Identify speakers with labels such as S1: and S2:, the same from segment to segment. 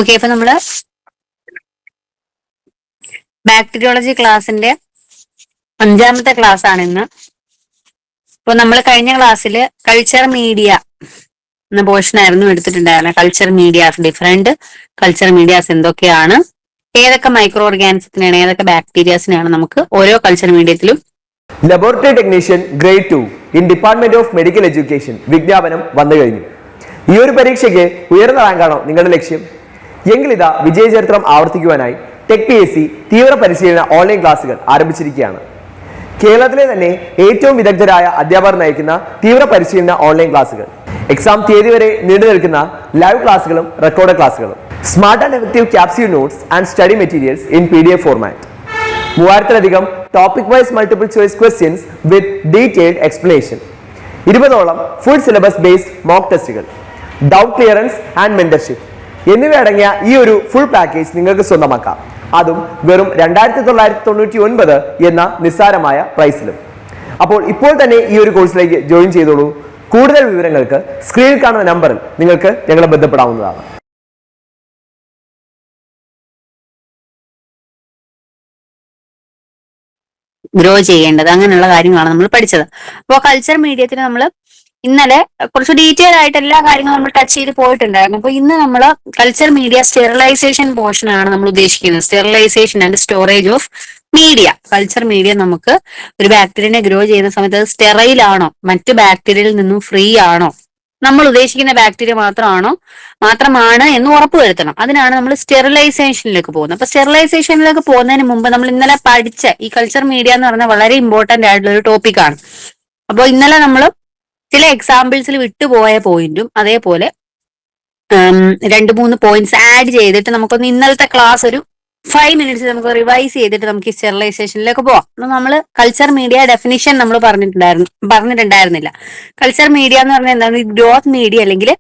S1: Okay, അപ്പൊ നമ്മള് bacteriology ക്ലാസ്സിന്റെ 5ാമത്തെ ക്ലാസ് ആണ് ഇന്ന്. ഇപ്പൊ നമ്മൾ കഴിഞ്ഞ ക്ലാസ്സിൽ കൾച്ചർ മീഡിയ എന്ന പോർഷൻ ആയിരുന്നു എടുത്തിട്ടുണ്ടായിരുന്നത്. Culture medias, different culture medias എന്തൊക്കെയാണ്, ഏതൊക്കെ മൈക്രോ ഓർഗാനിസത്തിനാണ്, ഏതൊക്കെ ബാക്ടീരിയാസിനാണ് നമുക്ക് ഓരോ കൾച്ചർ മീഡിയത്തിലും.
S2: Laboratory technician grade 2 in department of medical education വിജ്ഞാപനം വന്നു കഴിഞ്ഞു. ഈ ഒരു പരീക്ഷയ്ക്ക് ഉയർന്ന റാങ്കാണോ നിങ്ങളുടെ ലക്ഷ്യം? എങ്കിൽ ഇതാ വിജയചരിത്രം ആവർത്തിക്കുവാനായി ടെക് PSC തീവ്ര പരിശീലന ഓൺലൈൻ ക്ലാസുകൾ ആരംഭിച്ചിരിക്കുകയാണ്. കേരളത്തിലെ തന്നെ ഏറ്റവും വിദഗ്ധരായ അധ്യാപകർ നയിക്കുന്ന തീവ്ര പരിശീലന ഓൺലൈൻ ക്ലാസുകൾ, എക്സാം തീയതി വരെ നീണ്ടു നിൽക്കുന്ന ലൈവ് ക്ലാസുകളും റെക്കോർഡ് ക്ലാസുകളും, smart and effective capsule notes and study materials in PDF format, 3000-ലധികം topic wise multiple choice questions with detailed explanation, 20ഓളം ഫുൾ സിലബസ് ബേസ്ഡ് മോക്ക് ടെസ്റ്റുകൾ, ഡൗട്ട് ക്ലിയറൻസ് ആൻഡ് മെന്റർഷിപ്പ് എന്നിവയടങ്ങിയ ഈ ഒരു ഫുൾ പാക്കേജ് നിങ്ങൾക്ക് സ്വന്തമാക്കാം. അതും വെറും 2999 എന്ന നിസ്സാരമായ പ്രൈസിലും. അപ്പോൾ ഇപ്പോൾ തന്നെ ഈ ഒരു കോഴ്സിലേക്ക് ജോയിൻ ചെയ്തോളൂ. കൂടുതൽ വിവരങ്ങൾക്ക് സ്ക്രീനിൽ കാണുന്ന നമ്പറിൽ നിങ്ങൾക്ക് ഞങ്ങളെ ബന്ധപ്പെടാവുന്നതാണ്.
S1: ഗ്രോ ചെയ്യേണ്ടത് അങ്ങനെയുള്ള കാര്യങ്ങളാണ് നമ്മൾ പഠിച്ചത്. അപ്പോൾ കൾച്ചർ മീഡിയത്തിന് നമ്മൾ ഇന്നലെ കുറച്ച് ഡീറ്റെയിൽ ആയിട്ട് എല്ലാ കാര്യങ്ങളും നമ്മൾ ടച്ച് ചെയ്ത് പോയിട്ടുണ്ടായിരുന്നു. അപ്പൊ ഇന്ന് നമ്മൾ കൾച്ചർ മീഡിയ സ്റ്റെറിലൈസേഷൻ പോർഷൻ ആണ് നമ്മൾ ഉദ്ദേശിക്കുന്നത്. Sterilization and storage of media. Culture media നമുക്ക് ഒരു ബാക്ടീരിയനെ ഗ്രോ ചെയ്യുന്ന സമയത്ത് അത് സ്റ്റെറൈൽ ആണോ, മറ്റു ബാക്ടീരിയയിൽ നിന്നും ഫ്രീ ആണോ, നമ്മൾ ഉദ്ദേശിക്കുന്ന ബാക്ടീരിയ മാത്രമാണ് എന്ന് ഉറപ്പുവരുത്തണം. അതിനാണ് നമ്മൾ സ്റ്റെറിലൈസേഷനിലേക്ക് പോകുന്നത്. അപ്പൊ സ്റ്റെറിലൈസേഷനിലേക്ക് പോകുന്നതിന് മുമ്പ് നമ്മൾ ഇന്നലെ പഠിച്ച ഈ കൾച്ചർ മീഡിയ എന്ന് പറഞ്ഞാൽ വളരെ ഇമ്പോർട്ടന്റ് ആയിട്ടുള്ള ഒരു ടോപ്പിക്കാണ്. അപ്പോൾ ഇന്നലെ നമ്മൾ ചില എക്സാമ്പിൾസിൽ വിട്ടുപോയ പോയിന്റും അതേപോലെ 2-3 പോയിന്റ്സ് ആഡ് ചെയ്തിട്ട് നമുക്കൊന്ന് ഇന്നലത്തെ ക്ലാസ് ഒരു 5 മിനിറ്റ്സ് നമുക്ക് റിവൈസ് ചെയ്തിട്ട് നമുക്ക് ഈ സ്റ്റെറിലൈസേഷനിലേക്ക് പോവാം. നമ്മൾ കൾച്ചർ മീഡിയ ഡെഫിനിഷൻ നമ്മൾ പറഞ്ഞിട്ടുണ്ടായിരുന്നില്ല. കൾച്ചർ മീഡിയ എന്ന് പറഞ്ഞാൽ എന്താണ്? ഗ്രോത്ത് മീഡിയ അല്ലെങ്കിൽ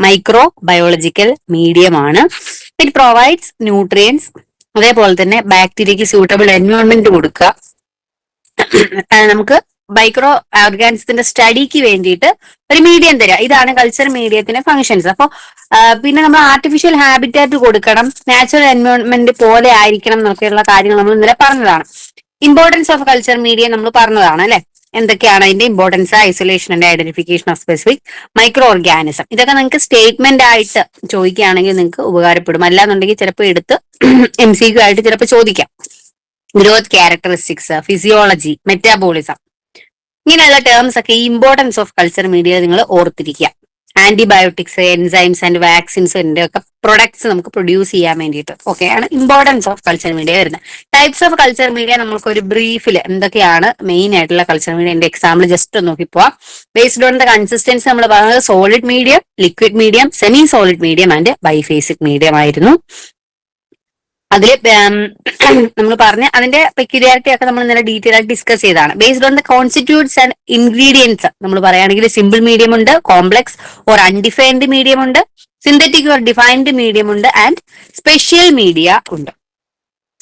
S1: മൈക്രോ ബയോളജിക്കൽ മീഡിയമാണ്. ഇറ്റ് പ്രൊവൈഡ്സ് ന്യൂട്രിയൻസ്, അതേപോലെ തന്നെ ബാക്ടീരിയക്ക് സ്യൂട്ടബിൾ എൻവയോൺമെന്റ് കൊടുക്കുക, നമുക്ക് മൈക്രോ ഓർഗാനിസത്തിന്റെ സ്റ്റഡിക്ക് വേണ്ടിയിട്ട് ഒരു മീഡിയം തരിക. ഇതാണ് കൾച്ചർ മീഡിയത്തിന്റെ ഫങ്ഷൻസ്. അപ്പോൾ പിന്നെ നമ്മൾ ആർട്ടിഫിഷ്യൽ ഹാബിറ്റാറ്റ് കൊടുക്കണം, നാച്ചുറൽ എൻവയോൺമെന്റ് പോലെ ആയിരിക്കണം എന്നൊക്കെയുള്ള കാര്യങ്ങൾ നമ്മൾ ഇന്നലെ പറഞ്ഞതാണ്. ഇമ്പോർട്ടൻസ് ഓഫ് കൾച്ചർ മീഡിയ നമ്മൾ പറഞ്ഞതാണ് അല്ലെ? എന്തൊക്കെയാണ് അതിന്റെ importance? Isolation and identification of specific micro organism. ഇതൊക്കെ നിങ്ങൾക്ക് സ്റ്റേറ്റ്മെന്റ് ആയിട്ട് ചോദിക്കുകയാണെങ്കിൽ നിങ്ങൾക്ക് ഉപകാരപ്പെടും. അല്ലാന്നുണ്ടെങ്കിൽ ചിലപ്പോൾ എടുത്ത് MCQ ആയിട്ട് ചിലപ്പോൾ ചോദിക്കാം. ഗ്രോത്ത് ക്യാരക്ടറിസ്റ്റിക്സ്, ഫിസിയോളജി, മെറ്റാബോളിസം, ഇങ്ങനെയുള്ള ടേംസ് ഒക്കെ ഈ ഇമ്പോർട്ടൻസ് ഓഫ് കൾച്ചർ മീഡിയ നിങ്ങൾ ഓർത്തിരിക്കുക. ആന്റിബയോട്ടിക്സ്, എൻസൈംസ് ആൻഡ് വാക്സിൻസിന്റെ ഒക്കെ പ്രൊഡക്ട്സ് നമുക്ക് പ്രൊഡ്യൂസ് ചെയ്യാൻ വേണ്ടിയിട്ട് ഒക്കെയാണ് ഇമ്പോർട്ടൻസ് ഓഫ് കൾച്ചർ മീഡിയ വരുന്നത്. ടൈപ്സ് ഓഫ് കൾച്ചർ മീഡിയ നമുക്ക് ഒരു ബ്രീഫിൽ എന്തൊക്കെയാണ് മെയിൻ ആയിട്ടുള്ള കൾച്ചർ മീഡിയന്റെ എക്സാമ്പിൾ ജസ്റ്റ് ഒന്ന് നോക്കിപ്പോ. ബേസ്ഡ് ഓൺ ദ കൺസിസ്റ്റൻസി നമ്മൾ പറഞ്ഞത് solid medium, liquid medium, semi solid medium and biphasic medium ആയിരുന്നു. അതിൽ നമ്മൾ പറഞ്ഞ അതിന്റെ പെക്യുലാരിറ്റി ഒക്കെ നമ്മൾ ഇന്നലെ ഡീറ്റെയിൽ ആയിട്ട് ഡിസ്കസ് ചെയ്താണ്. Based on the constitutes and ingredients നമ്മൾ പറയുകയാണെങ്കിൽ സിമ്പിൾ മീഡിയം ഉണ്ട്, കോംപ്ലക്സ് ഓർ അൺഡിഫൈൻഡ് മീഡിയം ഉണ്ട്, സിന്തറ്റിക് ഓർ ഡിഫൈൻഡ് മീഡിയം ഉണ്ട്, ആൻഡ് സ്പെഷ്യൽ മീഡിയ ഉണ്ട്.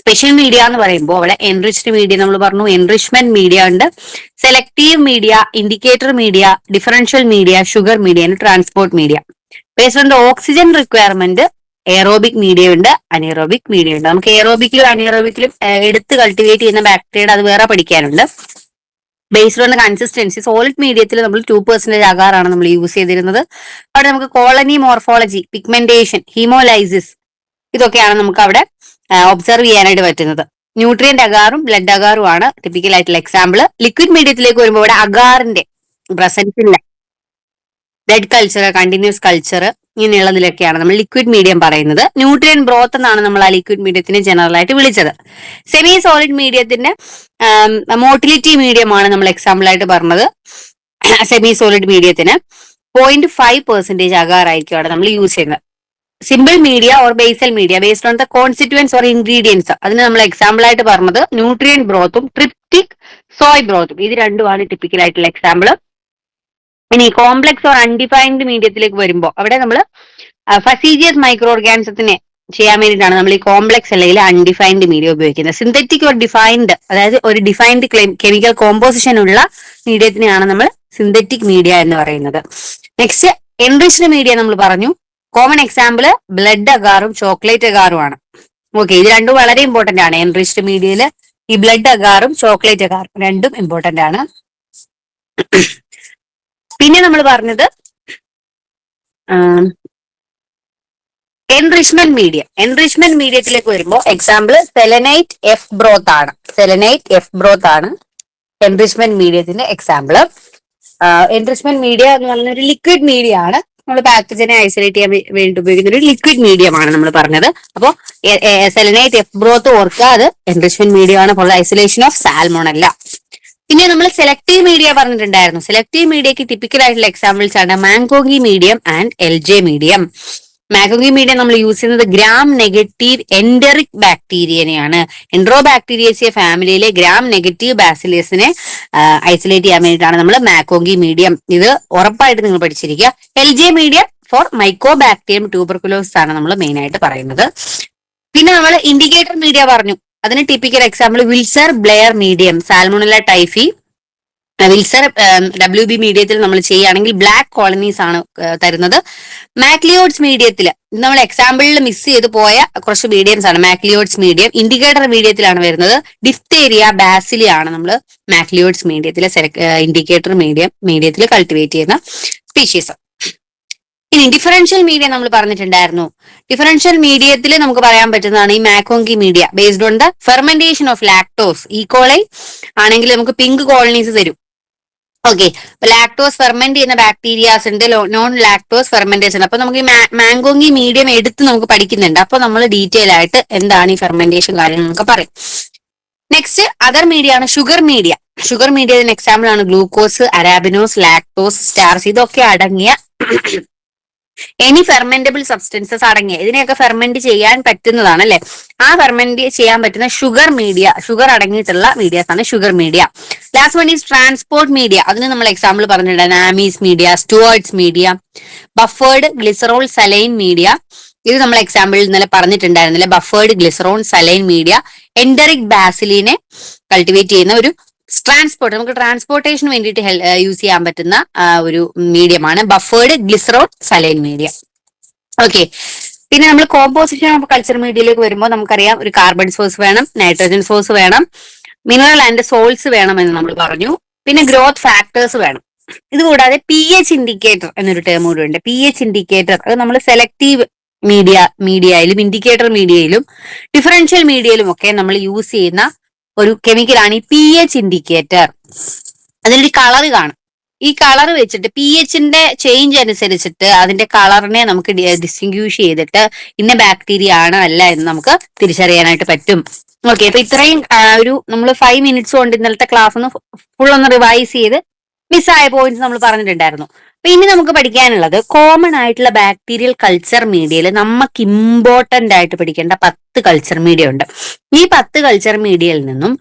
S1: സ്പെഷ്യൽ മീഡിയ എന്ന് പറയുമ്പോൾ അവിടെ എൻറിച്ച്ഡ് മീഡിയ നമ്മൾ പറഞ്ഞു, എൻറിച്ച്മെന്റ് മീഡിയ ഉണ്ട്, selective media, indicator media, differential media, sugar media, transport media. Based on the oxygen requirement aerobic media ഉണ്ട്, അനേറോബിക് മീഡിയ ഉണ്ട്. നമുക്ക് എയറോബിക്കിലും അനേറോബിക്കിലും എടുത്ത് കൾട്ടിവേറ്റ് ചെയ്യുന്ന ബാക്ടീരിയയുടെ അത് വേറെ പഠിക്കാനുണ്ട്. ബേസ്ഡ് ഓൺ കൺസിസ്റ്റൻസി സോളിഡ് മീഡിയത്തിൽ നമ്മൾ 2% അഗാറാണ് നമ്മൾ യൂസ് ചെയ്തിരുന്നത്. അവിടെ നമുക്ക് കോളനി മോർഫോളജി, പിഗ്മെന്റേഷൻ, ഹീമോലൈസിസ് ഇതൊക്കെയാണ് നമുക്ക് അവിടെ ഒബ്സർവ് ചെയ്യാനായിട്ട് പറ്റുന്നത്. ന്യൂട്രിയന്റ് അഗാറും ബ്ലഡ് അഗാറും ആണ് ടിപ്പിക്കൽ ആയിട്ടുള്ള എക്സാമ്പിൾ. ലിക്വിഡ് മീഡിയത്തിലേക്ക് വരുമ്പോൾ ഇവിടെ അഗാറിന്റെ പ്രസൻസ് ഇല്ല. ബ്ലഡ് കൾച്ചർ, കണ്ടിന്യൂസ് കൾച്ചർ ഇങ്ങനെയുള്ളതിലൊക്കെയാണ് നമ്മൾ ലിക്വിഡ് മീഡിയം പറയുന്നത്. ന്യൂട്രിയൻ ബ്രോത്ത് എന്നാണ് നമ്മൾ ആ ലിക്വിഡ് മീഡിയത്തിനെ ജനറൽ ആയിട്ട് വിളിച്ചത്. സെമി സോളിഡ് മീഡിയത്തിന്റെ മോട്ടിലിറ്റി മീഡിയം ആണ് നമ്മൾ എക്സാമ്പിൾ ആയിട്ട് പറഞ്ഞത്. സെമി സോളിഡ് മീഡിയത്തിന് 0.5% അഗാറായിരിക്കും അവിടെ നമ്മൾ യൂസ് ചെയ്യുന്നത്. Simple media or basal media based on the constituents or ingredients അതിന് നമ്മൾ എക്സാമ്പിൾ ആയിട്ട് പറഞ്ഞത് ന്യൂട്രിയൻ ബ്രോത്തും ട്രിപ്റ്റിക് സോയ് ബ്രോത്തും. ഇത് രണ്ടുമാണ് ടിപ്പിക്കൽ ആയിട്ടുള്ള എക്സാമ്പിൾ. ഇനി കോംപ്ലക്സ് ഓർ അൺഡിഫൈൻഡ് മീഡിയത്തിലേക്ക് വരുമ്പോൾ അവിടെ നമ്മൾ ഫസീജിയസ് മൈക്രോ ഓർഗാനിസത്തിനെ ചെയ്യാൻ വേണ്ടിയിട്ടാണ് നമ്മൾ ഈ കോംപ്ലക്സ് അല്ലെങ്കിൽ അൺഡിഫൈൻഡ് മീഡിയ ഉപയോഗിക്കുന്നത്. സിന്തറ്റിക് ഓർ ഡിഫൈൻഡ്, അതായത് ഒരു ഡിഫൈൻഡ് കെമിക്കൽ കോമ്പോസിഷൻ ഉള്ള മീഡിയത്തിനെയാണ് നമ്മൾ സിന്തറ്റിക് മീഡിയ എന്ന് പറയുന്നത്. നെക്സ്റ്റ് എൻറിച്ച്ഡ് മീഡിയ നമ്മൾ പറഞ്ഞു, കോമൺ എക്സാമ്പിൾ ബ്ലഡ് അഗാറും ചോക്ലേറ്റ് അഗാറും ആണ്. ഓക്കെ, ഇത് രണ്ടും വളരെ ഇമ്പോർട്ടന്റ് ആണ്. എൻറിച്ച്ഡ് മീഡിയയിൽ ഈ ബ്ലഡ് അഗാറും ചോക്ലേറ്റ് അഗാറും രണ്ടും ഇമ്പോർട്ടന്റ് ആണ്. പിന്നെ നമ്മൾ പറഞ്ഞത് എൻറിച്ച്മെന്റ് മീഡിയം. എൻറിച്ച്മെന്റ് മീഡിയത്തിലേക്ക് വരുമ്പോൾ എക്സാമ്പിൾ സെലനൈറ്റ് എഫ് ബ്രോത്ത് ആണ്. സെലനൈറ്റ് എഫ് ബ്രോത്ത് ആണ് എൻറിച്ച്മെന്റ് മീഡിയത്തിന്റെ എക്സാമ്പിൾ. എൻറിച്ച്മെന്റ് മീഡിയ എന്ന് പറയുന്ന ഒരു ലിക്വിഡ് മീഡിയ ആണ്. നമ്മൾ പാത്തജനെ ഐസൊലേറ്റ് ചെയ്യാൻ വേണ്ടി ഉപയോഗിക്കുന്ന ഒരു ലിക്വിഡ് മീഡിയം ആണ് നമ്മൾ പറഞ്ഞത്. അപ്പോൾ സെലനൈറ്റ് എഫ് ബ്രോത്ത് ഓർക്കുക, അത് എൻറിച്ച്മെന്റ് മീഡിയം ആണ് ഫോർ ഐസൊലേഷൻ ഓഫ് സാൽമോണല്ല. പിന്നെ നമ്മൾ സെലക്ടീവ് മീഡിയ പറഞ്ഞിട്ടുണ്ടായിരുന്നു. സെലക്ടീവ് മീഡിയക്ക് ടിപ്പിക്കൽ ആയിട്ടുള്ള എക്സാമ്പിൾസ് ആണ് മാങ്കോങ്കി മീഡിയം ആൻഡ് എൽജെ മീഡിയം. മാങ്കോങ്കി മീഡിയം നമ്മൾ യൂസ് ചെയ്യുന്നത് ഗ്രാം നെഗറ്റീവ് എൻഡറിക് ബാക്ടീരിയനെയാണ്. എൻഡ്രോ ബാക്ടീരിയേസിയ ഫാമിലിയിലെ ഗ്രാം നെഗറ്റീവ് ബാസിലസിനെ ഐസൊലേറ്റ് ചെയ്യാൻ വേണ്ടിയിട്ടാണ് നമ്മൾ മാങ്കോങ്കി മീഡിയം. ഇത് ഉറപ്പായിട്ട് നിങ്ങൾ പഠിച്ചിരിക്കുക. എൽജെ മീഡിയം ഫോർ മൈക്കോബാക്ടീരിയം ട്യൂബർകുലോസിസ് ആണ് നമ്മൾ മെയിൻ ആയിട്ട് പറയുന്നത്. പിന്നെ നമ്മൾ ഇൻഡിക്കേറ്റർ മീഡിയ പറഞ്ഞു. അതിന് typical example Wilson Blair medium, Salmonella typhi. Wilson WB മീഡിയത്തിൽ നമ്മൾ ചെയ്യുകയാണെങ്കിൽ ബ്ലാക്ക് കോളനീസ് ആണ് തരുന്നത്. മാക്ലിയോഡ്സ് മീഡിയത്തിൽ നമ്മൾ എക്സാമ്പിളിൽ മിസ് ചെയ്ത് പോയ കുറച്ച് മീഡിയംസ് ആണ് മാക്ലിയോഡ്സ് മീഡിയം. ഇൻഡിക്കേറ്റർ മീഡിയത്തിലാണ് വരുന്നത്. ഡിഫ്തേരിയ ബാസിലി ആണ് നമ്മൾ മാക്ലിയോഡ്സ് മീഡിയത്തിലെ ഇൻഡിക്കേറ്റർ മീഡിയത്തിൽ കൾട്ടിവേറ്റ് ചെയ്യുന്ന സ്പീഷീസ്. ഇനി ഡിഫറൻഷ്യൽ മീഡിയ നമ്മൾ പറഞ്ഞിട്ടുണ്ടായിരുന്നു. ഡിഫറൻഷ്യൽ മീഡിയത്തിൽ നമുക്ക് പറയാൻ പറ്റുന്നതാണ് ഈ MacConkey media. Based on the fermentation of lactose. E coli ആണെങ്കിൽ നമുക്ക് പിങ്ക് കോളനീസ് തരും. ഓക്കെ, ലാക്ടോസ് ഫെർമെന്റ് ചെയ്യുന്ന ബാക്ടീരിയാസ് ഉണ്ട്, നോൺ ലാക്ടോസ് ഫെർമെന്റേഷൻ. അപ്പൊ നമുക്ക് ഈ മാങ്കോങ്കി മീഡിയം എടുത്ത് നമുക്ക് പഠിക്കുന്നുണ്ട്. അപ്പൊ നമ്മൾ ഡീറ്റെയിൽ ആയിട്ട് എന്താണ് ഈ ഫെർമെന്റേഷൻ കാര്യം നമുക്ക് പറയും. നെക്സ്റ്റ് അതർ മീഡിയ ആണ് ഷുഗർ മീഡിയ. ഷുഗർ മീഡിയത്തിന് എക്സാമ്പിൾ ആണ് ഗ്ലൂക്കോസ്, അരാബിനോസ്, ലാക്ടോസ്, സ്റ്റാർച്ച്. ഇതൊക്കെ അടങ്ങിയ എനി ഫെർമെന്റബിൾ സബ്സ്റ്റൻസസ് അടങ്ങിയ ഇതിനെയൊക്കെ ഫെർമെന്റ് ചെയ്യാൻ പറ്റുന്നതാണ് അല്ലെ. ആ ഫെർമെന്റ് ചെയ്യാൻ പറ്റുന്ന ഷുഗർ മീഡിയ, ഷുഗർ അടങ്ങിയിട്ടുള്ള മീഡിയാസ് ആണ് sugar media. Last one is transport media. അതിന് നമ്മൾ എക്സാമ്പിൾ പറഞ്ഞിട്ടുണ്ടായിരുന്നു Amies media, Stuart's media, buffered glycerol saline media. ഇത് നമ്മൾ എക്സാമ്പിൾ ഇന്നലെ പറഞ്ഞിട്ടുണ്ടായിരുന്നില്ല. Buffered glycerol saline media enteric ബാസിലിനെ കൾട്ടിവേറ്റ് ചെയ്യുന്ന ഒരു ട്രാൻസ്പോർട്ട്, നമുക്ക് ട്രാൻസ്പോർട്ടേഷന് വേണ്ടിയിട്ട് യൂസ് ചെയ്യാൻ പറ്റുന്ന ഒരു മീഡിയമാണ് buffered glycerol saline media. Okay, പിന്നെ നമ്മൾ കോമ്പോസിഷൻ ഓഫ് കൾച്ചർ മീഡിയയിലേക്ക് വരുമ്പോൾ നമുക്കറിയാം ഒരു കാർബൺ സോഴ്സ് വേണം, നൈട്രജൻ സോഴ്സ് വേണം, മിനറൽ ആൻഡ് സോൾട്സ് വേണമെന്ന് നമ്മൾ പറഞ്ഞു. പിന്നെ ഗ്രോത്ത് ഫാക്ടേഴ്സ് വേണം. ഇതുകൂടാതെ pH ഇൻഡിക്കേറ്റർ എന്നൊരു ടേം കൂടെ ഉണ്ട്. pH ഇൻഡിക്കേറ്റർ അത് നമ്മൾ സെലക്ടീവ് മീഡിയയിലും ഇൻഡിക്കേറ്റർ മീഡിയയിലും ഡിഫറൻഷ്യൽ മീഡിയയിലും ഒക്കെ നമ്മൾ യൂസ് ചെയ്യുന്ന ഒരു കെമിക്കലാണ് ഈ pH ഇൻഡിക്കേറ്റർ. അതിലൊരു കളർ കാണും. ഈ കളർ വെച്ചിട്ട് pHന്റെ ചേഞ്ച് അനുസരിച്ചിട്ട് അതിന്റെ കളറിനെ നമുക്ക് ഡിസ്റ്റിങ്ക്യൂഷ് ചെയ്തിട്ട് ഇന്ന ബാക്ടീരിയ ആണ് അല്ല എന്ന് നമുക്ക് തിരിച്ചറിയാനായിട്ട് പറ്റും. ഓക്കെ, അപ്പൊ ഇത്രയും ഒരു നമ്മൾ 5 മിനിറ്റ്സ് കൊണ്ട് ഇന്നലത്തെ ക്ലാസ് ഒന്ന് ഫുൾ ഒന്ന് റിവൈസ് ചെയ്ത് മിസ്സായ പോയിന്റ്സ് നമ്മൾ പറഞ്ഞിട്ടുണ്ടായിരുന്നു. അപ്പൊ ഇനി നമുക്ക് പഠിക്കാനുള്ളത് കോമൺ ആയിട്ടുള്ള ബാക്ടീരിയൽ കൾച്ചർ മീഡിയയിൽ നമുക്ക് ഇമ്പോർട്ടന്റ് ആയിട്ട് പഠിക്കേണ്ട 10 കൾച്ചർ മീഡിയ ഉണ്ട്. ഈ 10 കൾച്ചർ മീഡിയയിൽ നിന്നും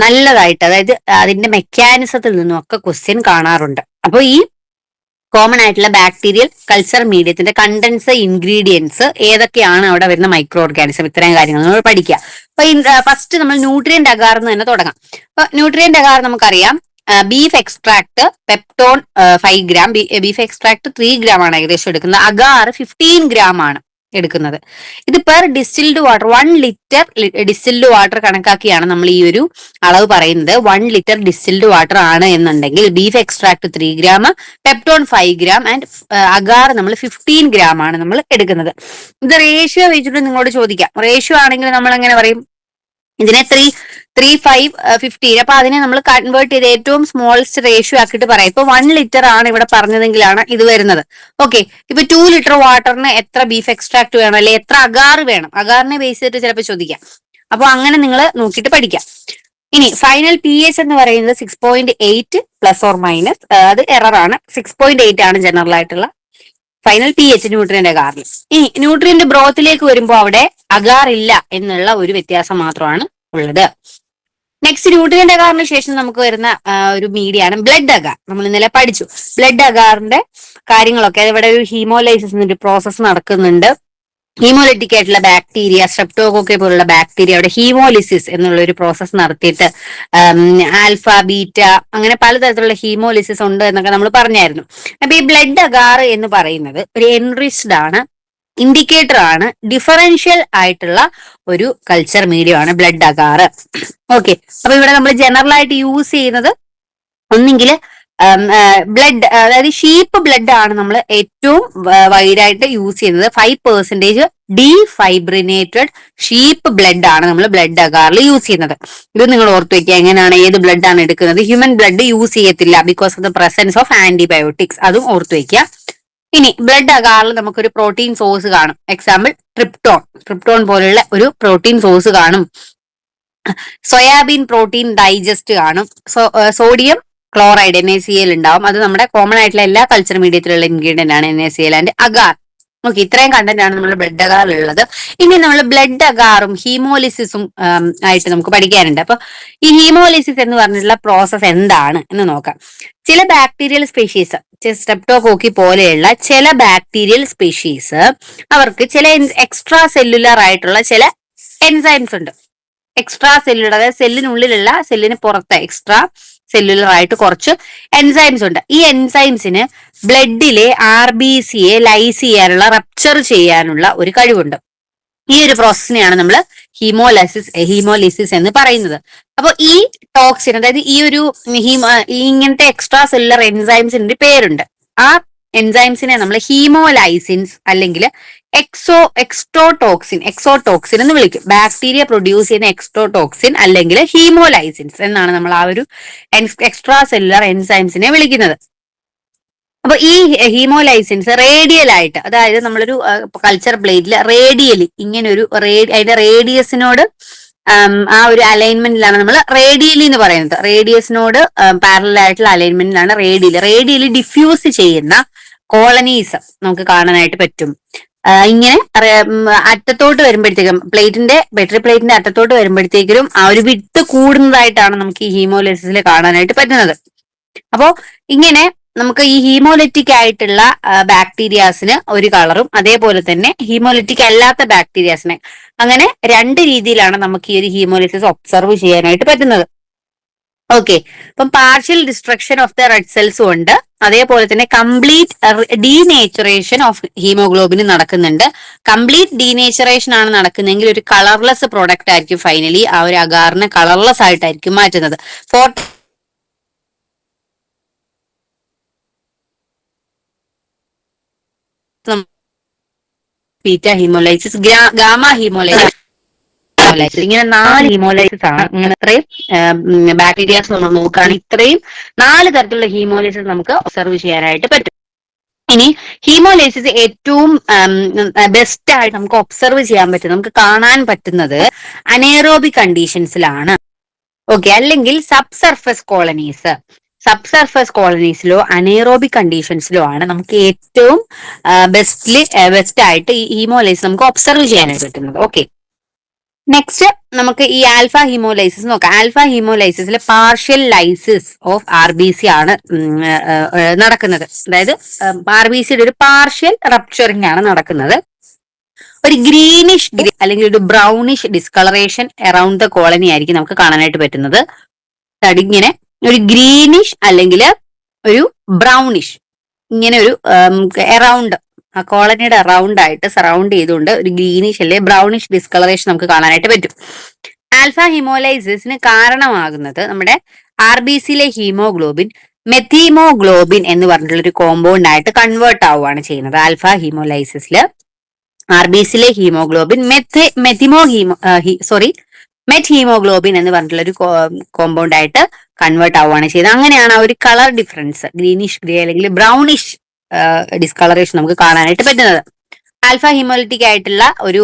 S1: നല്ലതായിട്ട്, അതായത് അതിന്റെ മെക്കാനിസത്തിൽ നിന്നും ഒക്കെ ക്വസ്റ്റ്യൻ കാണാറുണ്ട്. അപ്പൊ ഈ കോമൺ ആയിട്ടുള്ള ബാക്ടീരിയൽ കൾച്ചർ മീഡിയത്തിന്റെ കണ്ടൻസ്, ഇൻഗ്രീഡിയൻസ്, ഏതൊക്കെയാണ് അവിടെ വരുന്ന മൈക്രോ ഓർഗാനിസം, ഇത്രയും കാര്യങ്ങൾ നമ്മൾ പഠിക്കുക. അപ്പൊ ഫസ്റ്റ് നമ്മൾ ന്യൂട്രിയന്റ് അഗാർ എന്ന് തന്നെ തുടങ്ങാം. അപ്പൊ ന്യൂട്രിയന്റ് അഗാർ നമുക്കറിയാം beef extract peptone 5 gram, beef extract 3 gram ആണ് ഏകദേശം എടുക്കുന്നത്. അഗാർ 15 ഗ്രാം ആണ് എടുക്കുന്നത്. ഇത് per distilled water 1 litre distilled water കണക്കാക്കിയാണ് നമ്മൾ ഈ ഒരു അളവ് പറയുന്നത്. 1 ലിറ്റർ ഡിസ്റ്റിൽഡ് വാട്ടർ ആണ് എന്നുണ്ടെങ്കിൽ beef extract 3 gram, peptone 5 gram and agar നമ്മൾ 15 ഗ്രാം ആണ് നമ്മൾ എടുക്കുന്നത്. ഇത് റേഷ്യോ വെച്ചിട്ട് നിങ്ങളോട് ചോദിക്കാം. റേഷ്യോ ആണെങ്കിൽ നമ്മൾ എങ്ങനെ പറയും? ഇതിനെ 3, 5, 15. അപ്പൊ അതിനെ നമ്മൾ കൺവേർട്ട് ചെയ്ത് ഏറ്റവും സ്മോളസ്റ്റ് റേഷ്യോ ആക്കിയിട്ട് പറയാം. ഇപ്പൊ 1 ലിറ്റർ ആണ് ഇവിടെ പറഞ്ഞതെങ്കിലാണ് ഇത് വരുന്നത്. ഓക്കെ, ഇപ്പൊ 2 ലിറ്റർ വാട്ടറിന് എത്ര ബീഫ് എക്സ്ട്രാക്ട് വേണം, അല്ലെ എത്ര അഗാർ വേണം, അഗാറിനെ ബേസ് ചെയ്തിട്ട് ചിലപ്പോൾ ചോദിക്കാം. അപ്പൊ അങ്ങനെ നിങ്ങൾ നോക്കിയിട്ട് പഠിക്കാം. ഇനി ഫൈനൽ pH എന്ന് പറയുന്നത് 6.8 പ്ലസ് ഓർ മൈനസ്, അത് എറർ ആണ്. 6.8 ആണ് ജനറൽ ആയിട്ടുള്ള ഫൈനൽ pH ന്യൂട്രിയന്റ് അഗാറിൽ. ഇനി ന്യൂട്രിയന്റ് ബ്രോത്തിലേക്ക് വരുമ്പോൾ അവിടെ അഗാർ ഇല്ല എന്നുള്ള ഒരു വ്യത്യാസം മാത്രമാണ് ഉള്ളത്. നെക്സ്റ്റ് ന്യൂട്രിയന്റ് അഗാറിന് ശേഷം നമുക്ക് വരുന്ന ഒരു മീഡിയ ആണ് ബ്ലഡ് അഗാർ. നമ്മൾ ഇന്നലെ പഠിച്ചു ബ്ലഡ് അഗാറിന്റെ കാര്യങ്ങളൊക്കെ. ഇവിടെ ഒരു ഹീമോലൈസിസ് ഒരു പ്രോസസ്സ് നടക്കുന്നുണ്ട്. ഹീമോലൈറ്റിക് ആയിട്ടുള്ള ബാക്ടീരിയ, സ്ട്രെപ്റ്റോകോക്കെ പോലുള്ള ബാക്ടീരിയ അവിടെ ഹീമോലിസിസ് എന്നുള്ള ഒരു പ്രോസസ്സ് നടത്തിയിട്ട് ആൽഫ, ബീറ്റ, അങ്ങനെ പലതരത്തിലുള്ള ഹീമോലിസിസ് ഉണ്ട് എന്നൊക്കെ നമ്മൾ പറഞ്ഞായിരുന്നു. അപ്പൊ ഈ ബ്ലഡ് അഗാർ എന്ന് പറയുന്നത് ഒരു എൻറിച്ച്ഡ് ആണ് ഇൻഡിക്കേറ്റർ ആണ്, ഡിഫറൻഷ്യൽ ആയിട്ടുള്ള ഒരു കൾച്ചർ മീഡിയം ആണ് ബ്ലഡ് അഗാർ. ഓക്കെ, അപ്പൊ ഇവിടെ നമ്മൾ ജനറൽ ആയിട്ട് യൂസ് ചെയ്യുന്നത് ഒന്നെങ്കിൽ ബ്ലഡ്, അതായത് ഷീപ്പ് ബ്ലഡ് ആണ് നമ്മൾ ഏറ്റവും വൈഡായിട്ട് യൂസ് ചെയ്യുന്നത്. 5% ഡീഫൈബ്രിനേറ്റഡ് ഷീപ്പ് ബ്ലഡ് ആണ് നമ്മൾ ബ്ലഡ് അഗാറിൽ യൂസ് ചെയ്യുന്നത്. ഇത് നിങ്ങൾ ഓർത്ത് വെക്കുക, എങ്ങനെയാണ് ഏത് ബ്ലഡ് ആണ് എടുക്കുന്നത്. ഹ്യൂമൻ ബ്ലഡ് യൂസ് ചെയ്യത്തില്ല because of the presence of antibiotics, അതും ഓർത്ത് വെക്കുക. ഇനി ബ്ലഡ് അഗാറിൽ നമുക്കൊരു പ്രോട്ടീൻ സോഴ്സ് കാണും. എക്സാമ്പിൾ ട്രിപ്റ്റോൺ പോലുള്ള ഒരു പ്രോട്ടീൻ സോഴ്സ് കാണും. സോയാബീൻ പ്രോട്ടീൻ ഡൈജസ്റ്റ് കാണും. സോഡിയം ക്ലോറൈഡ് NaCl ഉണ്ടാവും. അത് നമ്മുടെ കോമൺ ആയിട്ടുള്ള എല്ലാ കൾച്ചർ മീഡിയത്തിലുള്ള ഇൻഗ്രീഡിയന്റ് ആണ് NaCl ആൻഡ് അഗാർ. ഓക്കെ, ഇത്രയും കണ്ടന്റ് ആണ് നമ്മുടെ ബ്ലഡ് അഗാറിൽ ഉള്ളത്. ഇനി നമ്മൾ ബ്ലഡ് അഗാറും ഹീമോലിസിസും ആയിട്ട് നമുക്ക് പഠിക്കാനുണ്ട്. അപ്പൊ ഈ ഹീമോലിസിസ് എന്ന് പറഞ്ഞിട്ടുള്ള പ്രോസസ് എന്താണ് എന്ന് നോക്കാം. ചില ബാക്ടീരിയൽ സ്പീഷീസ്, സ്ട്രെപ്റ്റോകോക്കി പോലെയുള്ള ചില ബാക്ടീരിയൽ സ്പീഷീസ്, അവർക്ക് ചില എക്സ്ട്രാ സെല്ലുലാർ ആയിട്ടുള്ള ചില എൻസൈംസ് ഉണ്ട്. എക്സ്ട്രാ സെല്ലുലർ, അതായത് സെല്ലിനുള്ളിലുള്ള, സെല്ലിന് പുറത്ത് എക്സ്ട്രാ സെല്ലുലർ ആയിട്ട് കുറച്ച് എൻസൈംസ് ഉണ്ട്. ഈ എൻസൈംസിന് ബ്ലഡിലെ RBCയെ ലൈസ് ചെയ്യാനുള്ള, റപ്ചർ ചെയ്യാനുള്ള ഒരു കഴിവുണ്ട്. ഈ ഒരു പ്രോസസ്സിനെയാണ് നമ്മൾ ഹീമോലിസിസ് എന്ന് പറയുന്നത്. അപ്പൊ ഈ ടോക്സിൻ, അതായത് ഈ ഒരു ഇങ്ങനത്തെ എക്സ്ട്രാ സെല്ലുലർ എൻസൈംസിന്റെ പേരുണ്ട്. ആ എൻസൈംസിനെ നമ്മൾ ഹീമോലൈസിൻസ് അല്ലെങ്കിൽ എക്സോടോക്സിൻ എന്ന് വിളിക്കും. ബാക്ടീരിയ പ്രൊഡ്യൂസ് ചെയ്യുന്ന എക്സോടോക്സിൻ അല്ലെങ്കിൽ ഹീമോലൈസിൻസ് എന്നാണ് നമ്മൾ ആ ഒരു എക്സ്ട്രാ സെല്ലുലർ എൻസൈംസിനെ വിളിക്കുന്നത്. അപ്പൊ ഈ ഹീമോലൈസിൻസ് റേഡിയൽ ആയിട്ട്, അതായത് നമ്മളൊരു കൾച്ചർ പ്ലേറ്റിൽ റേഡിയലി ഇങ്ങനെ ഒരു അതിന്റെ റേഡിയസിനോട് ആ ഒരു അലൈൻമെന്റിലാണ് നമ്മൾ റേഡിയലി എന്ന് പറയുന്നത്. റേഡിയസിനോട് പാരലൽ ആയിട്ടുള്ള അലൈൻമെന്റിലാണ് റേഡിയലി ഡിഫ്യൂസ് ചെയ്യുന്ന കോളനീസ് നമുക്ക് കാണാനായിട്ട് പറ്റും. ഇങ്ങനെ അറ്റത്തോട്ട് വരുമ്പോഴത്തേക്കും, ബാറ്ററി പ്ലേറ്റിന്റെ അറ്റത്തോട്ട് വരുമ്പോഴത്തേക്കും ആ ഒരു വിട്ട് കൂടുന്നതായിട്ടാണ് നമുക്ക് ഈ ഹീമോലൈസിസിൽ കാണാനായിട്ട് പറ്റുന്നത്. അപ്പോ ഇങ്ങനെ നമുക്ക് ഈ ഹീമോലിറ്റിക് ആയിട്ടുള്ള ബാക്ടീരിയാസിന് ഒരു കളറും, അതേപോലെ തന്നെ ഹീമോലിറ്റിക് അല്ലാത്ത ബാക്ടീരിയാസിനെ, അങ്ങനെ രണ്ട് രീതിയിലാണ് നമുക്ക് ഈ ഒരു ഹീമോലിസിസ് ഒബ്സർവ് ചെയ്യാനായിട്ട് പറ്റുന്നത്. ഓക്കെ, അപ്പം partial destruction of the red സെൽസും ഉണ്ട്, അതേപോലെ തന്നെ കംപ്ലീറ്റ് ഡീനേച്ചറേഷൻ ഓഫ് ഹീമോഗ്ലോബിൻ നടക്കുന്നുണ്ട്. കംപ്ലീറ്റ് ഡീനേച്ചറേഷൻ ആണ് നടക്കുന്നതെങ്കിൽ ഒരു കളർലെസ് പ്രോഡക്റ്റ് ആയിരിക്കും ഫൈനലി ആ ഒരു അഗാറിനെ കളർലെസ് ആയിട്ടായിരിക്കും മാറ്റുന്നത്. ബീറ്റ ഹീമോലൈസിസ്, ഗാമ ഹീമോലൈസിസ്, ഇങ്ങനെ 4 ഹീമോലൈസിസ് ആണ്. ഇങ്ങനെ ഇത്രയും ബാക്ടീരിയാസ് നമ്മൾ നോക്കുകയാണെങ്കിൽ ഇത്രയും 4 തരത്തിലുള്ള ഹീമോലൈസിസ് നമുക്ക് ഒബ്സർവ് ചെയ്യാനായിട്ട് പറ്റും. ഇനി ഹീമോലൈസിസ് ഏറ്റവും ബെസ്റ്റ് ആയിട്ട് നമുക്ക് ഒബ്സർവ് ചെയ്യാൻ പറ്റും, നമുക്ക് കാണാൻ പറ്റുന്നത് അനേറോബിക് കണ്ടീഷൻസിലാണ്. ഓക്കെ, അല്ലെങ്കിൽ സബ് സർഫസ് കോളനീസിലോ അനേറോബിക് കണ്ടീഷൻസിലോ ആണ് നമുക്ക് ഏറ്റവും ബെസ്റ്റ് ആയിട്ട് ഈ ഹീമോലൈസിസ് നമുക്ക് ഒബ്സർവ് ചെയ്യാനായിട്ട് പറ്റുന്നത്. ഓക്കെ, നെക്സ്റ്റ് നമുക്ക് ഈ ആൽഫ ഹീമോലൈസിസ് നോക്കാം. ആൽഫ ഹീമോലൈസിസിൽ പാർഷ്യൽ ലൈസിസ് ഓഫ് RBC ആണ് നടക്കുന്നത്. അതായത് RBCയുടെ ഒരു പാർഷ്യൽ റപ്ചറിങ് ആണ് നടക്കുന്നത്. ഒരു ഗ്രീനിഷ് അല്ലെങ്കിൽ ഒരു brownish discolouration around the colony ആയിരിക്കും നമുക്ക് കാണാനായിട്ട് പറ്റുന്നത്. ഇങ്ങനെ ഒരു ഗ്രീനിഷ് അല്ലെങ്കിൽ ഒരു ബ്രൗണിഷ്, ഇങ്ങനെ ഒരു അറൌണ്ട്, ആ കോളനിയുടെ അറൌണ്ട് ആയിട്ട് സറൗണ്ട് ചെയ്തുകൊണ്ട് ഒരു ഗ്രീനിഷ് അല്ലെ ബ്രൗണിഷ് ഡിസ്കളറേഷൻ നമുക്ക് കാണാനായിട്ട് പറ്റും. ആൽഫ ഹീമോലൈസിസിന് കാരണമാകുന്നത് നമ്മുടെ RBCയിലെ ഹീമോഗ്ലോബിൻ മെഥീമോഗ്ലോബിൻ എന്ന് പറഞ്ഞിട്ടുള്ള ഒരു കോമ്പൗണ്ട് ആയിട്ട് കൺവേർട്ട് ആവുകയാണ് ചെയ്യുന്നത്. ആൽഫ ഹീമോലൈസിസിൽ RBCയിലെ ഹീമോഗ്ലോബിൻ മെറ്റ് ഹീമോഗ്ലോബിൻ എന്ന് പറഞ്ഞിട്ടുള്ള ഒരു കോമ്പൗണ്ട് ആയിട്ട് കൺവേർട്ട് ആവുകയാണ് ചെയ്യുന്നത്. അങ്ങനെയാണ് ആ ഒരു കളർ ഡിഫറൻസ്, ഗ്രീനിഷ് ഗ്രേ അല്ലെങ്കിൽ ബ്രൗണിഷ് ഡിസ്കളറേഷൻ നമുക്ക് കാണാനായിട്ട് പറ്റുന്നത്. ആൽഫ ഹീമോലിറ്റിക് ആയിട്ടുള്ള ഒരു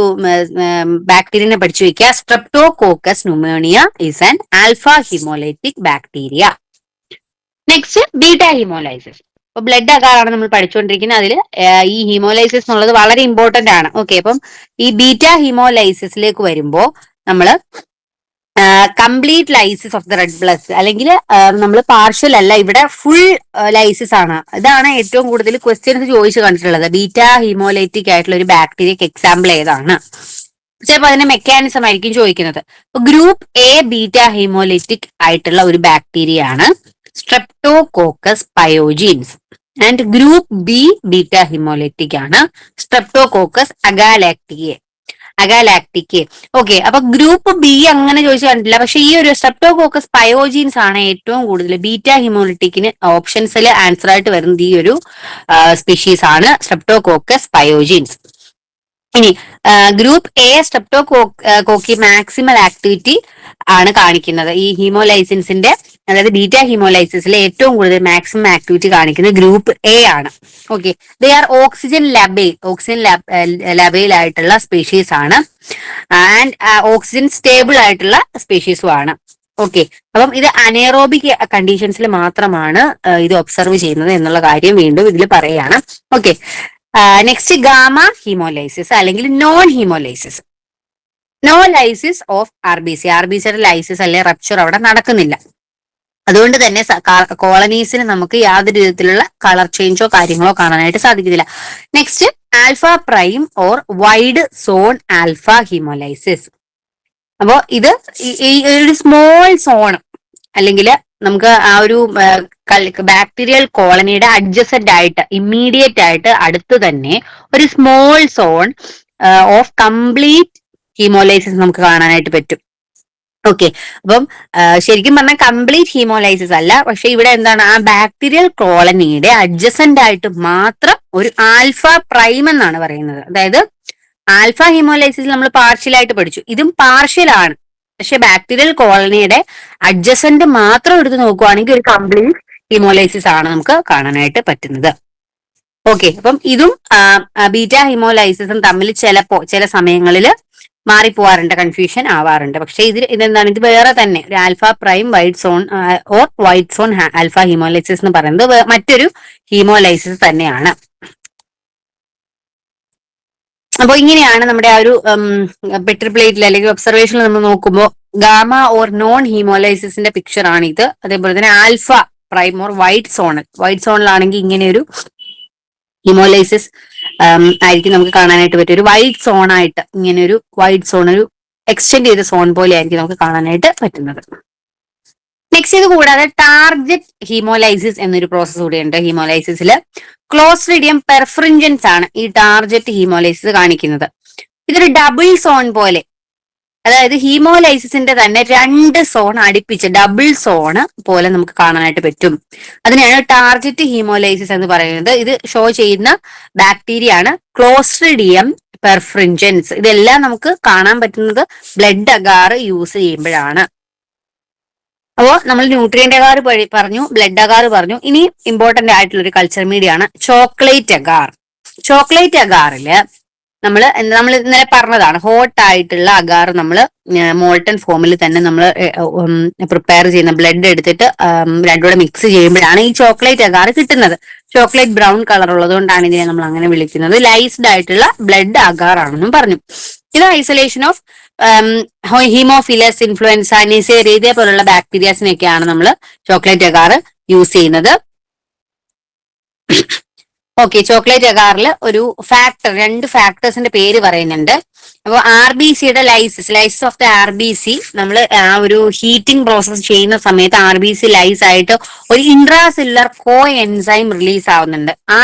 S1: ബാക്ടീരിയനെ പഠിച്ചു വെക്കുക. Streptococcus pneumonia is an alpha haemolytic bacteria. Next beta haemolysis. അപ്പൊ ബ്ലഡ് അഗാറാണ് നമ്മൾ പഠിച്ചുകൊണ്ടിരിക്കുന്നത്. അതിൽ ഈ ഹീമോലൈസിസ് എന്നുള്ളത് വളരെ ഇമ്പോർട്ടന്റ് ആണ്. ഓക്കെ, അപ്പം ഈ ബീറ്റ ഹീമോലൈസിസിലേക്ക് വരുമ്പോൾ നമ്മൾ complete lysis of the red blood, അല്ലെങ്കിൽ നമ്മൾ പാർഷ്യൽ അല്ല, ഇവിടെ ഫുൾ ലൈസിസ് ആണ്. ഇതാണ് ഏറ്റവും കൂടുതൽ ക്വസ്റ്റ്യൻസ് ചോദിച്ചു കണ്ടിട്ടുള്ളത്. ബീറ്റ ഹീമോലൈറ്റിക് ആയിട്ടുള്ള ഒരു ബാക്ടീരിയക്ക് എക്സാമ്പിൾ ഏതാണ്? ചിലപ്പോൾ അതിന്റെ മെക്കാനിസം ആയിരിക്കും ചോദിക്കുന്നത്. ഗ്രൂപ്പ് A ബീറ്റ ഹീമോലൈറ്റിക് ആയിട്ടുള്ള ഒരു ബാക്ടീരിയ ആണ് Streptococcus pyogenes. And group B beta haemolytic ആണ്, സ്ട്രെപ്റ്റോകോക്കസ് അഗാലാക്ടിക്കെ. ഓക്കെ, അപ്പൊ ഗ്രൂപ്പ് ബി അങ്ങനെ ചോദിച്ചു കണ്ടില്ല. പക്ഷെ ഈ ഒരു സ്ട്രെപ്റ്റോകോക്കസ് പയോജീൻസ് ആണ് ഏറ്റവും കൂടുതൽ ബീറ്റ ഹിമോലിറ്റിക്കിന് ഓപ്ഷൻസിൽ ആൻസർ ആയിട്ട് വരുന്നത്. ഈ ഒരു സ്പീഷീസ് ആണ് സ്ട്രെപ്റ്റോകോക്കസ് പയോജീൻസ്. ഇനി group A streptococci maximal activity ആണ് കാണിക്കുന്നത്. ഈ ഹീമോലൈസിൻസിന്റെ, അതായത് ബീറ്റ ഹീമോലൈസിസിലെ ഏറ്റവും കൂടുതൽ മാക്സിമം ആക്ടിവിറ്റി കാണിക്കുന്നത് ഗ്രൂപ്പ് എ ആണ്. ഓക്കെ, ദേ ആർ ഓക്സിജൻ ലാബയിൽ ആയിട്ടുള്ള സ്പീഷീസ് ആണ്, ആൻഡ് ഓക്സിജൻ സ്റ്റേബിൾ ആയിട്ടുള്ള സ്പീഷീസും ആണ്. ഓക്കെ, അപ്പം ഇത് അനേറോബിക് കണ്ടീഷൻസിൽ മാത്രമാണ് ഇത് ഒബ്സർവ് ചെയ്യുന്നത് എന്നുള്ള കാര്യം വീണ്ടും ഇതിൽ പറയുകയാണ്. ഓക്കെ, നെക്സ്റ്റ് ഗാമ ഹീമോലൈസിസ് അല്ലെങ്കിൽ non haemolysis. No lysis of ആർബിസിയുടെ ലൈസിസ് അല്ലെ റപ്ചർ അവിടെ നടക്കുന്നില്ല. അതുകൊണ്ട് തന്നെ കോളനീസിന് നമുക്ക് യാതൊരു വിധത്തിലുള്ള കളർ ചേഞ്ചോ കാര്യങ്ങളോ കാണാനായിട്ട് സാധിക്കുന്നില്ല. Next alpha prime or wide zone alpha haemolysis. അപ്പോ ഇത് ഈ ഒരു സ്മോൾ സോൺ അല്ലെങ്കിൽ നമുക്ക് ആ ഒരു ബാക്ടീരിയൽ കോളനിയുടെ അഡ്ജസന്റ് ആയിട്ട് ഇമ്മീഡിയറ്റ് ആയിട്ട് അടുത്ത് തന്നെ ഒരു small zone of complete haemolysis നമുക്ക് കാണാനായിട്ട് പറ്റും. ഓക്കെ, അപ്പം ശരിക്കും പറഞ്ഞാൽ കംപ്ലീറ്റ് ഹീമോലൈസിസ് അല്ല, പക്ഷെ ഇവിടെ എന്താണ്, ആ ബാക്ടീരിയൽ കോളനിയുടെ അഡ്ജസന്റ് ആയിട്ട് മാത്രം ഒരു ആൽഫ പ്രൈം എന്നാണ് പറയുന്നത്. അതായത് ആൽഫ ഹീമോലൈസിസ് നമ്മൾ പാർഷ്യൽ ആയിട്ട് പഠിച്ചു, ഇതും പാർഷ്യൽ ആണ്. പക്ഷെ ബാക്ടീരിയൽ കോളനിയുടെ അഡ്ജസന്റ് മാത്രം എടുത്ത് നോക്കുവാണെങ്കിൽ ഒരു കംപ്ലീറ്റ് ഹീമോലൈസിസ് ആണ് നമുക്ക് കാണാനായിട്ട് പറ്റുന്നത്. ഓക്കെ, അപ്പം ഇതും ബീറ്റ ഹീമോലൈസിസും തമ്മിൽ ചില സമയങ്ങളിൽ മാറിപ്പോവാറുണ്ട്, കൺഫ്യൂഷൻ ആവാറുണ്ട്. പക്ഷെ ഇതെന്താണ്, ഇത് വേറെ തന്നെ ഒരു alpha prime white zone or white zone alpha haemolysis എന്ന് പറയുന്നത് മറ്റൊരു ഹീമോലൈസിസ് തന്നെയാണ്. അപ്പൊ ഇങ്ങനെയാണ് നമ്മുടെ ആ ഒരു പെട്രി പ്ലേറ്റിൽ അല്ലെങ്കിൽ ഒബ്സർവേഷനിൽ നമ്മൾ നോക്കുമ്പോൾ ഗാമ ഓർ നോൺ ഹീമോലൈസിസിന്റെ പിക്ചർ ആണ് ഇത്. അതേപോലെ തന്നെ ആൽഫ പ്രൈം ഓർ വൈറ്റ് സോണിലാണെങ്കിൽ ഇങ്ങനെ ഒരു ഹീമോലൈസിസ് ആയിരിക്കും നമുക്ക് കാണാനായിട്ട് പറ്റും. ഒരു വൈറ്റ് സോൺ ആയിട്ട് ഇങ്ങനെ ഒരു വൈറ്റ് സോൺ, ഒരു എക്സ്റ്റെൻഡ് ചെയ്ത സോൺ പോലെ ആയിരിക്കും നമുക്ക് കാണാനായിട്ട് പറ്റുന്നത്. നെക്സ്റ്റ്, ഇത് കൂടാതെ ടാർഗറ്റ് ഹീമോലൈസിസ് എന്നൊരു പ്രോസസ് കൂടിയുണ്ട്. ഹീമോലൈസിസിൽ ക്ലോസ്ട്രിഡിയം പെർഫ്രിഞ്ചൻസ് ആണ് ഈ ടാർഗറ്റ് ഹീമോലൈസിസ് കാണിക്കുന്നത്. ഇതൊരു ഡബിൾ സോൺ പോലെ, അതായത് ഹീമോലൈസിസിന്റെ തന്നെ 2 സോൺ അടുപ്പിച്ച് ഡബിൾ സോണ് പോലെ നമുക്ക് കാണാനായിട്ട് പറ്റും. അതിനെയാണ് ടാർഗറ്റ് ഹീമോലൈസിസ് എന്ന് പറയുന്നത്. ഇത് ഷോ ചെയ്യുന്ന ബാക്ടീരിയ ആണ് ക്ലോസ്ട്രിഡിയം പെർഫ്രിഞ്ചൻസ്. ഇതെല്ലാം നമുക്ക് കാണാൻ പറ്റുന്നത് ബ്ലഡ് അഗാർ യൂസ് ചെയ്യുമ്പോഴാണ്. അപ്പോ നമ്മൾ ന്യൂട്രിയന്റ് അഗാർ പറഞ്ഞു, ബ്ലഡ് അഗാർ പറഞ്ഞു. ഇനി ഇമ്പോർട്ടന്റ് ആയിട്ടുള്ള ഒരു കൾച്ചർ മീഡിയ ആണ് ചോക്ലേറ്റ് അഗാർ. ചോക്ലേറ്റ് അഗാറില് നമ്മൾ ഇന്നലെ പറഞ്ഞതാണ്, ഹോട്ട് ആയിട്ടുള്ള അഗാർ നമ്മൾ മോൾട്ടൺ ഫോമിൽ തന്നെ നമ്മൾ പ്രിപ്പയർ ചെയ്യുന്ന ബ്ലഡ് എടുത്തിട്ട് രണ്ടുകൂടെ മിക്സ് ചെയ്യുമ്പോഴാണ് ഈ ചോക്ലേറ്റ് അഗാർ കിട്ടുന്നത്. ചോക്ലേറ്റ് ബ്രൗൺ കളർ ഉള്ളതുകൊണ്ടാണ് ഇതിനെ നമ്മൾ അങ്ങനെ വിളിക്കുന്നത്. ലൈസ്ഡ് ആയിട്ടുള്ള ബ്ലഡ് അഗാർ ആണെന്നും പറഞ്ഞു. ഇത് ഐസൊലേഷൻ ഓഫ് ഹീമോഫിലസ്, ഇൻഫ്ലുവൻസ, നിസേറിയ ഇതേപോലുള്ള ബാക്ടീരിയാസിനൊക്കെയാണ് നമ്മൾ ചോക്ലേറ്റ് അഗാർ യൂസ് ചെയ്യുന്നത്. ഓക്കെ, ചോക്ലേറ്റ് അഗാറിൽ ഒരു രണ്ട് ഫാക്ടേഴ്സിന്റെ പേര് പറയുന്നുണ്ട്. അപ്പോൾ RBCയുടെ ലൈസിസ് ഓഫ് ദ RBC നമ്മൾ ആ ഒരു ഹീറ്റിംഗ് പ്രോസസ് ചെയ്യുന്ന സമയത്ത് RBC ലൈസ് ആയിട്ട് ഒരു ഇൻട്രാസെല്ലുലർ കോ എൻസൈം റിലീസ് ആവുന്നുണ്ട്. ആ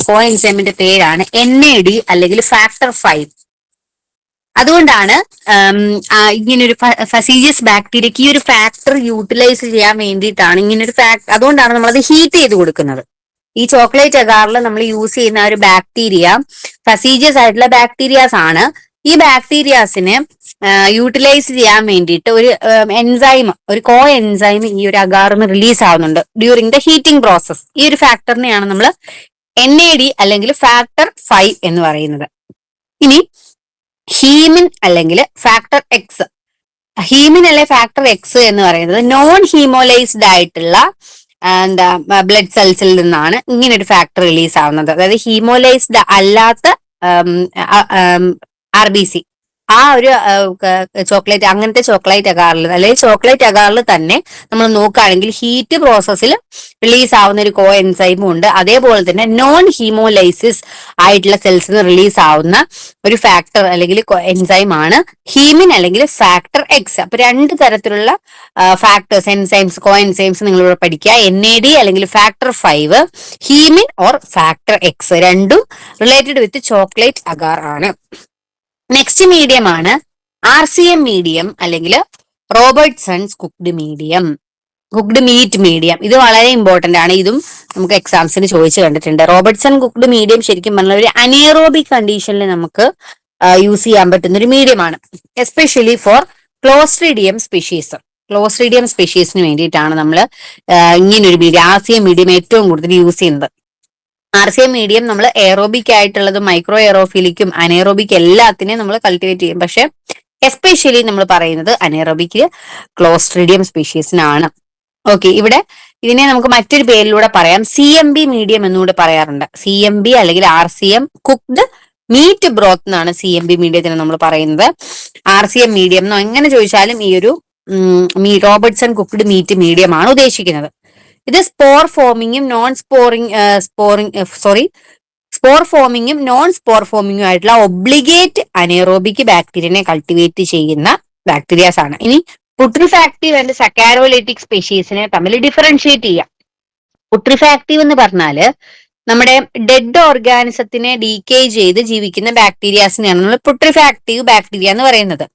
S1: കോ എൻസൈമിന്റെ പേരാണ് NAD അല്ലെങ്കിൽ ഫാക്ടർ 5. അതുകൊണ്ടാണ് ഇങ്ങനൊരു ഫസീജിയസ് ബാക്ടീരിയക്ക് ഈ ഒരു ഫാക്ടർ യൂട്ടിലൈസ് ചെയ്യാൻ വേണ്ടിയിട്ടാണ് ഇങ്ങനൊരു അതുകൊണ്ടാണ് നമ്മളത് ഹീറ്റ് ചെയ്ത് കൊടുക്കുന്നത്. ഈ ചോക്ലേറ്റ് അഗാറിൽ നമ്മൾ യൂസ് ചെയ്യുന്ന ഒരു ബാക്ടീരിയ ഫസീജിയസ് ആയിട്ടുള്ള ബാക്ടീരിയാസ് ആണ്. ഈ ബാക്ടീരിയാസിനെ യൂട്ടിലൈസ് ചെയ്യാൻ വേണ്ടിയിട്ട് ഒരു ഒരു കോ എൻസൈം ഈ ഒരു അഗാറിന് റിലീസ് ആവുന്നുണ്ട് ഡ്യൂറിങ് ദ ഹീറ്റിംഗ് പ്രോസസ്. ഈ ഒരു ഫാക്ടറിനെയാണ് നമ്മൾ NAD അല്ലെങ്കിൽ ഫാക്ടർ 5 എന്ന് പറയുന്നത്. ഇനി ഹീമിൻ അല്ലെങ്കിൽ ഫാക്ടർ എക്സ്. ഹീമിൻ അല്ലെ ഫാക്ടർ എക്സ് എന്ന് പറയുന്നത് നോൺ ഹീമോലൈസ്ഡ് ആയിട്ടുള്ള ബ്ലഡ് സെൽസിൽ നിന്നാണ് ഇങ്ങനെ ഒരു ഫാക്ടർ റിലീസ് ആവുന്നത്. അതായത് ഹീമോലൈസ്ഡ് അല്ലാത്ത RBC ആ ഒരു ചോക്ലേറ്റ്, അങ്ങനത്തെ ചോക്ലേറ്റ് അഗാറിൽ അല്ലെങ്കിൽ ചോക്ലേറ്റ് അഗാറിൽ തന്നെ നമ്മൾ നോക്കുകയാണെങ്കിൽ ഹീറ്റ് പ്രോസസ്സിൽ റിലീസ് ആവുന്ന ഒരു കോ എൻസൈമും ഉണ്ട്. അതേപോലെ തന്നെ നോൺ ഹീമോലൈസിസ് ആയിട്ടുള്ള സെൽസിൽ നിന്ന് റിലീസ് ആവുന്ന ഒരു ഫാക്ടർ അല്ലെങ്കിൽ എൻസൈം ആണ് ഹീമിൻ അല്ലെങ്കിൽ ഫാക്ടർ എക്സ്. അപ്പൊ രണ്ട് തരത്തിലുള്ള ഫാക്ടേഴ്സ്, എൻസൈംസ്, കോ എൻസൈംസ് നിങ്ങൾ ഇവിടെ പഠിക്കുക. NAD അല്ലെങ്കിൽ factor 5, hemin or factor X, രണ്ടും റിലേറ്റഡ് വിത്ത് ചോക്ലേറ്റ് അഗാർ ആണ്. നെക്സ്റ്റ് മീഡിയം ആണ് RCM മീഡിയം അല്ലെങ്കിൽ Robertson's cooked medium, cooked meat medium. ഇത് വളരെ ഇമ്പോർട്ടന്റ് ആണ്. ഇതും നമുക്ക് എക്സാംസിന് ചോദിച്ചു കണ്ടിട്ടുണ്ട്. റോബർട്ട്സൺ കുക്ക്ഡ് മീഡിയം ശരിക്കും പറഞ്ഞാൽ ഒരു അനേറോബിക് കണ്ടീഷനിൽ നമുക്ക് യൂസ് ചെയ്യാൻ പറ്റുന്ന ഒരു മീഡിയം ആണ്. Especially for clostridium species. Clostridium സ്പീഷീസിന് വേണ്ടിയിട്ടാണ് നമ്മൾ ഇങ്ങനൊരു മീഡിയം, RCM മീഡിയം ഏറ്റവും കൂടുതൽ യൂസ് ചെയ്യുന്നത്. RCM മീഡിയം നമ്മൾ എയറോബിക് ആയിട്ടുള്ളതും മൈക്രോ എയറോഫിലിക്കും അനേറോബിക് എല്ലാത്തിനെയും നമ്മൾ കൾട്ടിവേറ്റ് ചെയ്യും. പക്ഷെ എസ്പെഷ്യലി നമ്മൾ പറയുന്നത് അനേറോബിക് ക്ലോസ്ട്രീഡിയം സ്പീഷീസിനാണ്. ഓക്കെ, ഇവിടെ ഇതിനെ നമുക്ക് മറ്റൊരു പേരിലൂടെ പറയാം, CMB മീഡിയം എന്നുകൂടെ പറയാറുണ്ട്. CMB അല്ലെങ്കിൽ RCM കുക്ക്ഡ് മീറ്റ് ബ്രോത്ത് എന്നാണ് CMB മീഡിയത്തിന് നമ്മൾ പറയുന്നത്. RCM മീഡിയം എന്നോ എങ്ങനെ ചോദിച്ചാലും ഈ ഒരു റോബർട്ട്സൺ കുക്ക്ഡ് മീറ്റ് മീഡിയം ആണ് ഉദ്ദേശിക്കുന്നത്. ഇത് സ്പോർ ഫോമിങ്ങും നോൺ സ്പോർ ഫോമിങ്ങും ആയിട്ടുള്ള ഒബ്ലിഗേറ്റ് അനേറോബിക് ബാക്ടീരിയനെ കൾട്ടിവേറ്റ് ചെയ്യുന്ന ബാക്ടീരിയാസ് ആണ്. ഇനി പുട്രിഫാക്റ്റീവ് ആൻഡ് സക്കാരോലൈറ്റിക് സ്പീഷീസിനെ തമ്മിൽ ഡിഫറൻഷിയേറ്റ് ചെയ്യാം. പുട്രിഫാക്റ്റീവ് എന്ന് പറഞ്ഞാല് നമ്മുടെ ഡെഡ് ഓർഗാനിസത്തിനെ ഡീക്കേ ചെയ്ത് ജീവിക്കുന്ന ബാക്ടീരിയാസിനെയാണ് നമ്മൾ പുട്രിഫാക്റ്റീവ് ബാക്ടീരിയ എന്ന് പറയുന്നത്.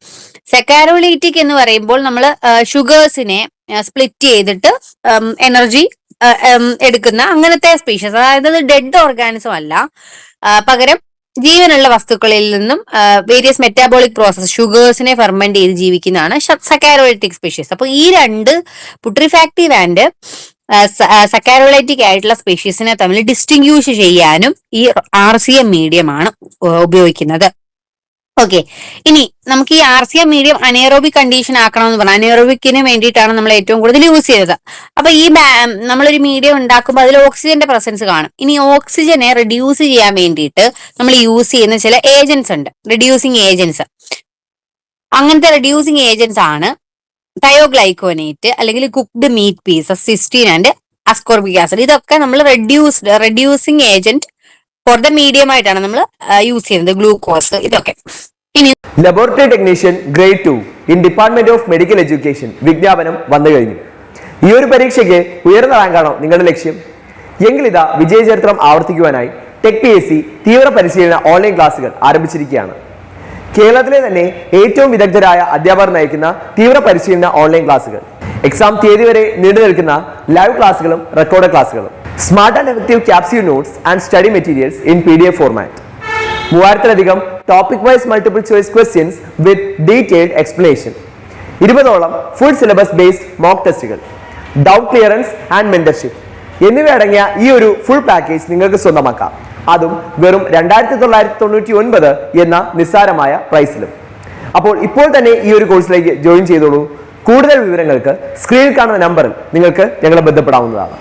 S1: സെക്കാരോലൈറ്റിക് എന്ന് പറയുമ്പോൾ നമ്മൾ ഷുഗേഴ്സിനെ സ്പ്ലിറ്റ് ചെയ്തിട്ട് എനർജി എടുക്കുന്ന അങ്ങനത്തെ സ്പീഷീസ്, അതായത് ഡെഡ് ഓർഗാനിസം അല്ല, പകരം ജീവനുള്ള വസ്തുക്കളിൽ നിന്നും വേരിയസ് മെറ്റാബോളിക് പ്രോസസ് ഷുഗേഴ്സിനെ ഫെർമെന്റ് ചെയ്ത് ജീവിക്കുന്നതാണ് സക്കാരോലൈറ്റിക് സ്പീഷീസ്. അപ്പൊ ഈ രണ്ട് പുട്രിഫാക്റ്റീവ് ആൻഡ് സക്കാരോലൈറ്റിക് ആയിട്ടുള്ള സ്പീഷീസിനെ തമ്മിൽ ഡിസ്റ്റിങ്ക്യൂഷ് ചെയ്യാനും ഈ RCM മീഡിയം ആണ് ഉപയോഗിക്കുന്നത്. ഓക്കെ, ഇനി നമുക്ക് ഈ RCM മീഡിയം അനേറോബിക് കണ്ടീഷൻ ആക്കണമെന്ന് പറഞ്ഞാൽ അനേറോബിക്കിന് വേണ്ടിയിട്ടാണ് നമ്മൾ ഏറ്റവും കൂടുതൽ യൂസ് ചെയ്തത്. അപ്പൊ ഈ നമ്മളൊരു മീഡിയം ഉണ്ടാക്കുമ്പോൾ അതിൽ ഓക്സിജന്റെ പ്രസൻസ് കാണും. ഇനി ഓക്സിജനെ റിഡ്യൂസ് ചെയ്യാൻ വേണ്ടിയിട്ട് നമ്മൾ യൂസ് ചെയ്യുന്ന ചില ഏജൻസ് ഉണ്ട്, റിഡ്യൂസിങ് ഏജൻസ്. അങ്ങനത്തെ റിഡ്യൂസിങ് ഏജൻസ് ആണ് തയോഗ്ലൈക്കോനേറ്റ് അല്ലെങ്കിൽ cooked meat pieces, cysteine and ascorbic acid. ഇതൊക്കെ നമ്മൾ reducing agent for the medium ആയിട്ടാണ് നമ്മൾ യൂസ് ചെയ്യുന്നത്, ഗ്ലൂക്കോസ്, ഇതൊക്കെ. ഇനി
S2: laboratory technician grade 2 in department of medical education വിജ്ഞാപനം വന്നു കഴിഞ്ഞു. ഈ ഒരു പരീക്ഷയ്ക്ക് ഉയർന്ന റാങ്കാണോ നിങ്ങളുടെ ലക്ഷ്യം? എങ്കിൽ ഇതാ വിജയചരിത്രം ആവർത്തിക്കുവാനായി ടെക് PSC തീവ്ര പരിശീലന ഓൺലൈൻ ക്ലാസുകൾ ആരംഭിച്ചിരിക്കുകയാണ്. കേരളത്തിലെ തന്നെ ഏറ്റവും വിദഗ്ധരായ അധ്യാപകർ നയിക്കുന്ന തീവ്ര പരിശീലന ഓൺലൈൻ ക്ലാസുകൾ, എക്സാം തീയതി വരെ നീണ്ടു നിൽക്കുന്ന ലൈവ് ക്ലാസുകളും റെക്കോർഡ് ക്ലാസുകളും, smart and effective capsule notes and study materials in PDF format, 3000-ലധികം topic wise multiple choice questions with detailed explanation, 20ഓളം ഫുൾ സിലബസ് ബേസ്ഡ് മോക്ക് ടെസ്റ്റുകൾ, ഡൗട്ട് ക്ലിയറൻസ് ആൻഡ് മെന്റർഷിപ്പ് എന്നിവ അടങ്ങിയ ഈ ഒരു ഫുൾ പാക്കേജ് നിങ്ങൾക്ക് സ്വന്തമാക്കാം. അതും വെറും 2999 എന്ന നിസ്സാരമായ പ്രൈസിലും. അപ്പോൾ ഇപ്പോൾ തന്നെ ഈ ഒരു കോഴ്സിലേക്ക് ജോയിൻ ചെയ്തോളൂ. കൂടുതൽ വിവരങ്ങൾക്ക് സ്ക്രീനിൽ കാണുന്ന നമ്പറിൽ നിങ്ങൾക്ക് ഞങ്ങളെ ബന്ധപ്പെടാവുന്നതാണ്.